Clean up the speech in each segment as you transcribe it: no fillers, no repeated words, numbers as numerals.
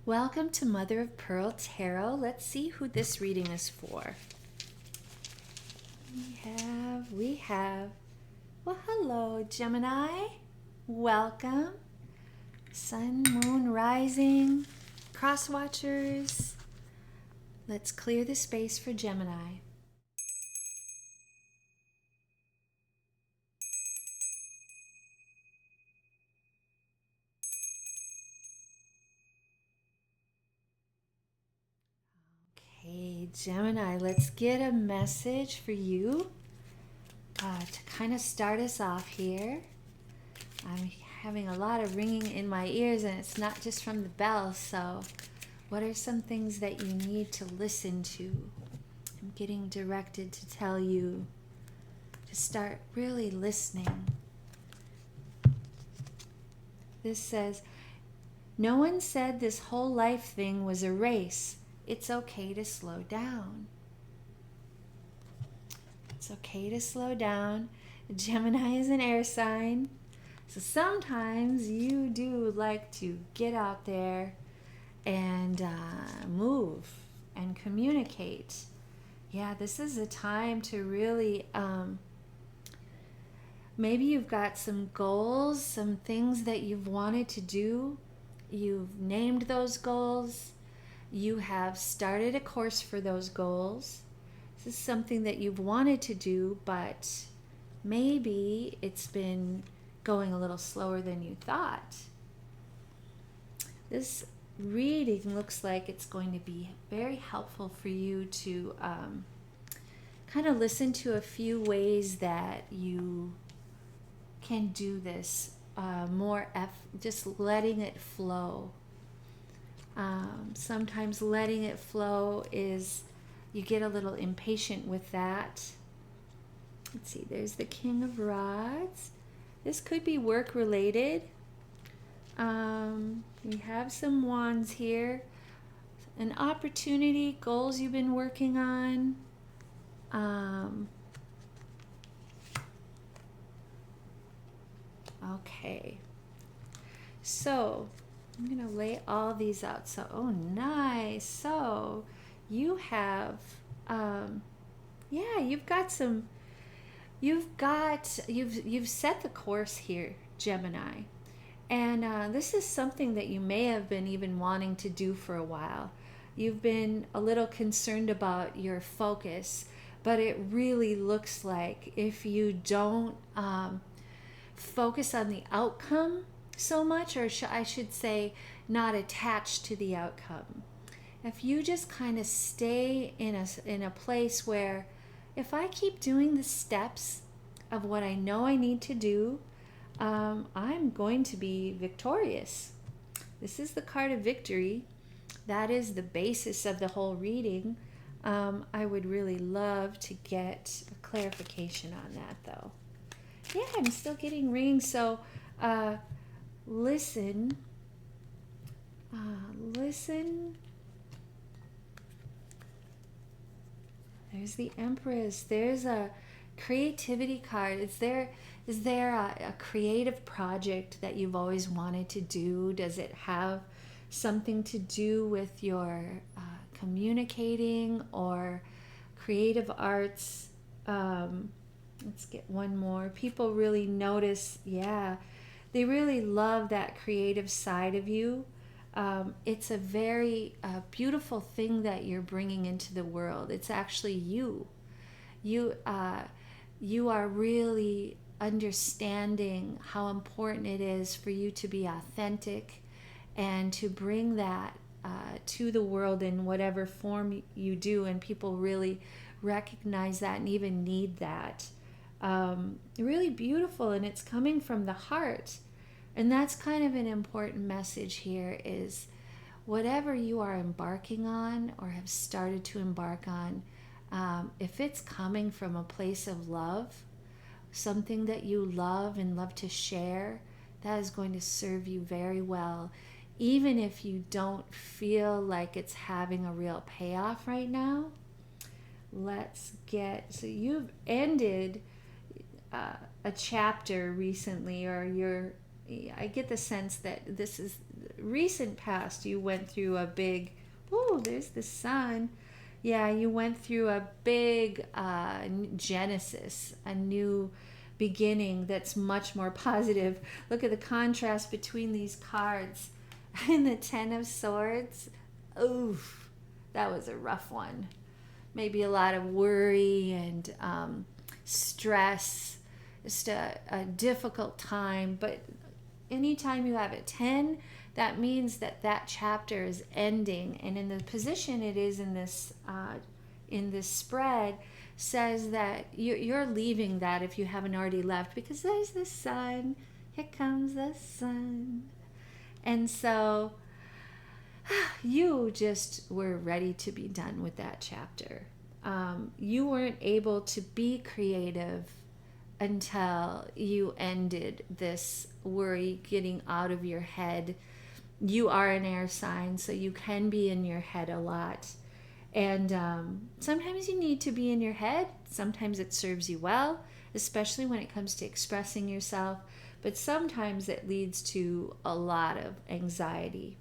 Welcome to Mother of Pearl Tarot. Let's see who this reading is for. We have, well, hello, Gemini. Welcome. Sun, moon, rising, cross watchers. Let's clear the space for Gemini. Okay, Gemini, let's get a message for you to kind of start us off here. I'm having a lot of ringing in my ears, and it's not just from the bell. So what are some things that you need to listen to? I'm getting directed to tell you to start really listening. This says, no one said this whole life thing was a race. It's okay to slow down. It's okay to slow down. Gemini is an air sign. So sometimes you do like to get out there and move and communicate. Yeah, this is a time to really, maybe you've got some goals, some things that you've wanted to do. You've named those goals. You have started a course for those goals. This is something that you've wanted to do, but maybe it's been going a little slower than you thought. This reading looks like it's going to be very helpful for you to kind of listen to a few ways that you can do this just letting it flow. Sometimes letting it flow is, you get a little impatient with that. Let's see, there's the King of Rods. This could be work related. We have some wands here. An opportunity, goals you've been working on. Okay. So I'm going to lay all these out. So, oh, nice. So you have, you've got some, you've set the course here, Gemini. And this is something that you may have been even wanting to do for a while. You've been a little concerned about your focus, but it really looks like if you don't focus on the outcome so much, or I should say not attached to the outcome. If you just kind of stay in a place where, if I keep doing the steps of what I know I need to do, I'm going to be victorious. This is the card of victory. That is the basis of the whole reading. I would really love to get a clarification on that, though. Yeah, I'm still getting rings. So listen. Listen. There's the Empress. There's a creativity card. Is there a creative project that you've always wanted to do? Does it have something to do with your communicating or creative arts? Let's get one more. People really notice, they really love that creative side of you. It's a very beautiful thing that you're bringing into the world. It's actually you. You are really understanding how important it is for you to be authentic and to bring that to the world in whatever form you do, and people really recognize that and even need that. Really beautiful, and it's coming from the heart. And that's kind of an important message here, is whatever you are embarking on or have started to embark on, if it's coming from a place of love, something that you love and love to share, that is going to serve you very well, even if you don't feel like it's having a real payoff right now. So you've ended a chapter recently, or I get the sense that this is recent past, you went through a big, oh, there's the sun. Yeah, you went through a big genesis, a new beginning that's much more positive. Look at the contrast between these cards. And the Ten of Swords, oof, that was a rough one. Maybe a lot of worry and stress, just a difficult time. But anytime you have a 10, that means that that chapter is ending, and in the position it is in this spread says that you're leaving that if you haven't already left, because there's the sun. Here comes the sun. And so you just were ready to be done with that chapter. You weren't able to be creative until you ended this worry, getting out of your head. You are an air sign, so you can be in your head a lot. And sometimes you need to be in your head. Sometimes it serves you well, especially when it comes to expressing yourself. But sometimes it leads to a lot of anxiety.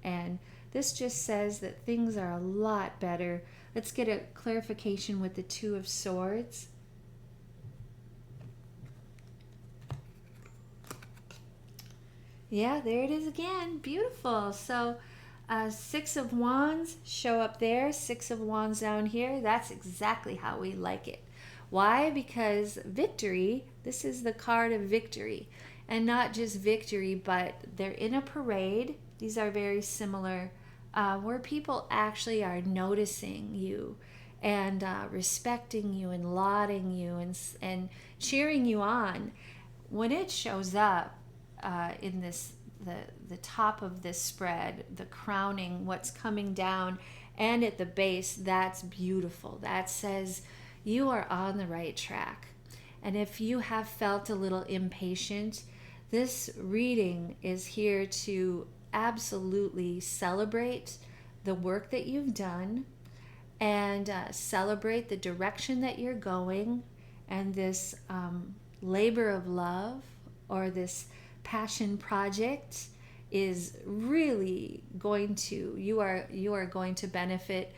And this just says that things are a lot better. Let's get a clarification with the Two of Swords. Yeah, there it is again. Beautiful. So Six of Wands show up there. Six of Wands down here. That's exactly how we like it. Why? Because victory, this is the card of victory. And not just victory, but they're in a parade. These are very similar, where people actually are noticing you and respecting you and lauding you and cheering you on. When it shows up in this, the top of this spread, the crowning, what's coming down, and at the base, that's beautiful. That says you are on the right track. And if you have felt a little impatient, this reading is here to absolutely celebrate the work that you've done and celebrate the direction that you're going, and this labor of love or this passion project is really going to, you are going to benefit.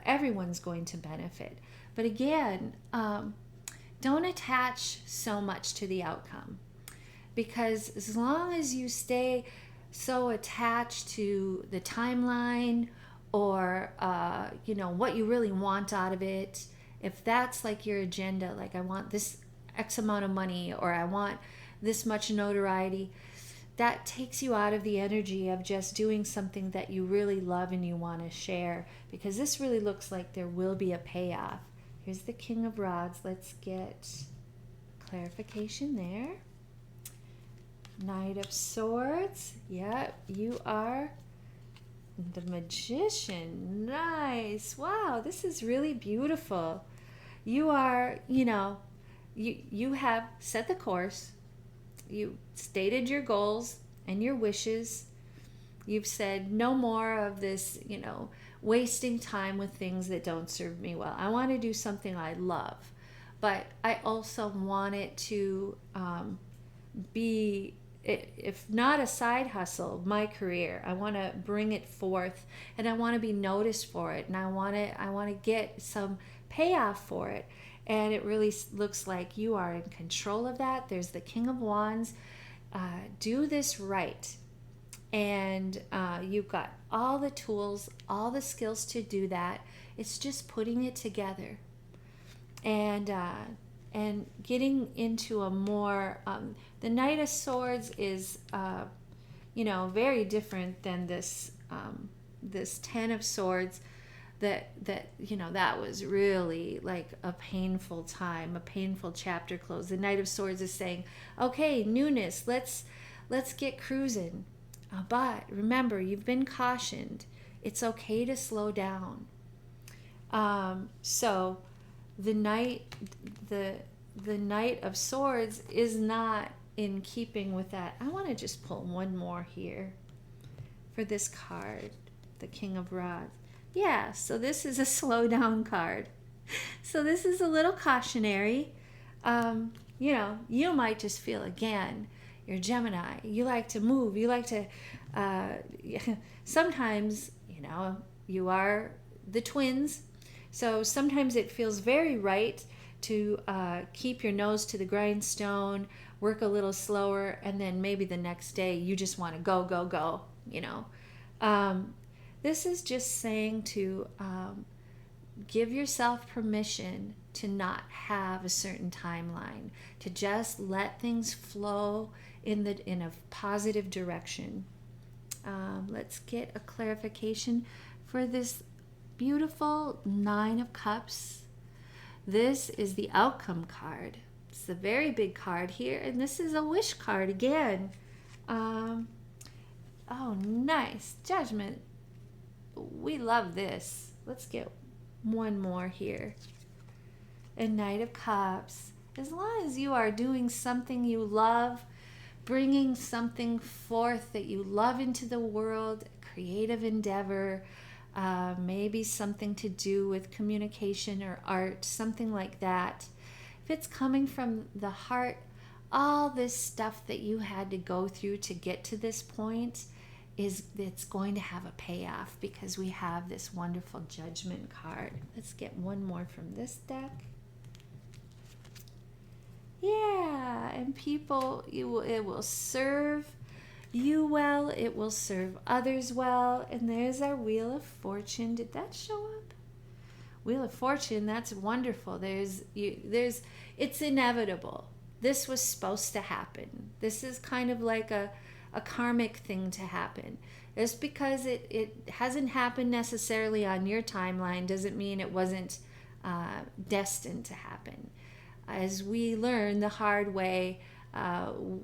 Everyone's going to benefit. But again, don't attach so much to the outcome, because as long as you stay so attached to the timeline or what you really want out of it, if that's like your agenda, like I want this X amount of money or I want this much notoriety, that takes you out of the energy of just doing something that you really love and you want to share, because this really looks like there will be a payoff. Here's the King of Rods. Let's get clarification there. Knight of Swords. Yep, you are the Magician. Nice. Wow, this is really beautiful. You are, you have set the course. You stated your goals and your wishes. You've said no more of this, wasting time with things that don't serve me well. I want to do something I love, but I also want it to be, if not a side hustle, my career. I want to bring it forth, and I want to be noticed for it, and I want to get some payoff for it. And it really looks like you are in control of that. There's the King of Wands. Do this right. And you've got all the tools, all the skills to do that. It's just putting it together. And getting into a more... the Knight of Swords is, very different than this Ten of Swords. That was really like a painful time, a painful chapter close. The Knight of Swords is saying, okay, newness, let's get cruising. But remember, you've been cautioned. It's okay to slow down. So the Knight of Swords is not in keeping with that. I want to just pull one more here for this card, the King of Rods. Yeah, so this is a slow down card. So this is a little cautionary. You might just feel, again, You're Gemini. You like to move. You like to, sometimes, you are the twins. So sometimes it feels very right to keep your nose to the grindstone, work a little slower, and then maybe the next day you just want to go, go, go, This is just saying to give yourself permission to not have a certain timeline, to just let things flow in a positive direction. Let's get a clarification for this beautiful Nine of Cups. This is the outcome card. It's the very big card here, and this is a wish card again. Oh, nice. Judgment. We love this. Let's get one more here. A Knight of Cups. As long as you are doing something you love, bringing something forth that you love into the world, a creative endeavor, maybe something to do with communication or art, something like that. If it's coming from the heart, all this stuff that you had to go through to get to this point, it's going to have a payoff because we have this wonderful Judgment card. Let's get one more from this deck. Yeah, and people, it will serve you well, it will serve others well. And there's our Wheel of Fortune. Did that show up? Wheel of Fortune, that's wonderful. It's inevitable. This was supposed to happen. This is kind of like a karmic thing to happen. Just because it hasn't happened necessarily on your timeline doesn't mean it wasn't destined to happen. As we learn the hard way,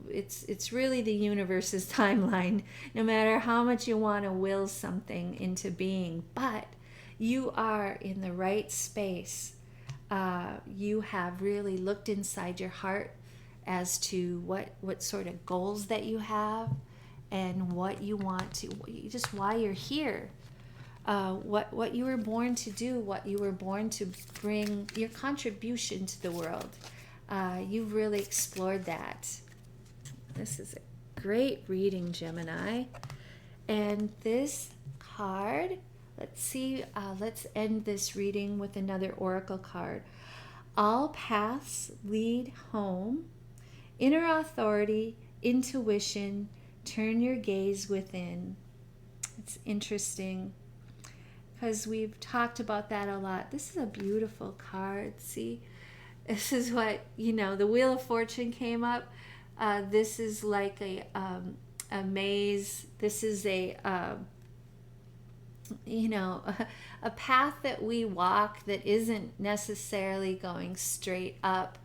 it's really the universe's timeline, no matter how much you want to will something into being. But you are in the right space. You have really looked inside your heart as to what sort of goals that you have and what you want to, just why you're here, what you were born to do, what you were born to bring, your contribution to the world. You've really explored that. This is a great reading, Gemini. And this card, let's see, let's end this reading with another oracle card. All paths lead home. Inner authority, intuition, turn your gaze within. It's interesting because we've talked about that a lot. This is a beautiful card. See, this is what, the Wheel of Fortune came up. This is like a maze. This is a path that we walk that isn't necessarily going straight up.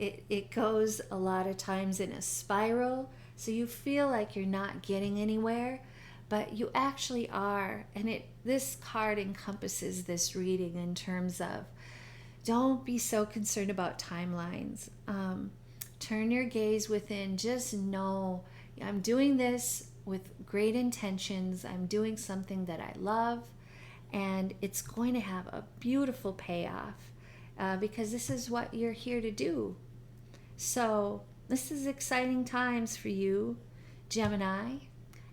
It goes a lot of times in a spiral, so you feel like you're not getting anywhere, but you actually are. And this card encompasses this reading in terms of, don't be so concerned about timelines. Turn your gaze within. Just know I'm doing this with great intentions. I'm doing something that I love, and it's going to have a beautiful payoff because this is what you're here to do. So this is exciting times for you, Gemini.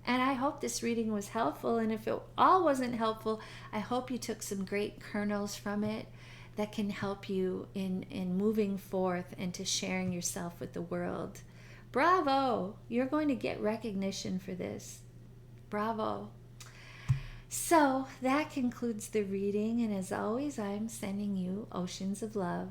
And I hope this reading was helpful. And if it all wasn't helpful, I hope you took some great kernels from it that can help you in moving forth and to sharing yourself with the world. Bravo! You're going to get recognition for this. Bravo. So that concludes the reading. And as always, I'm sending you oceans of love.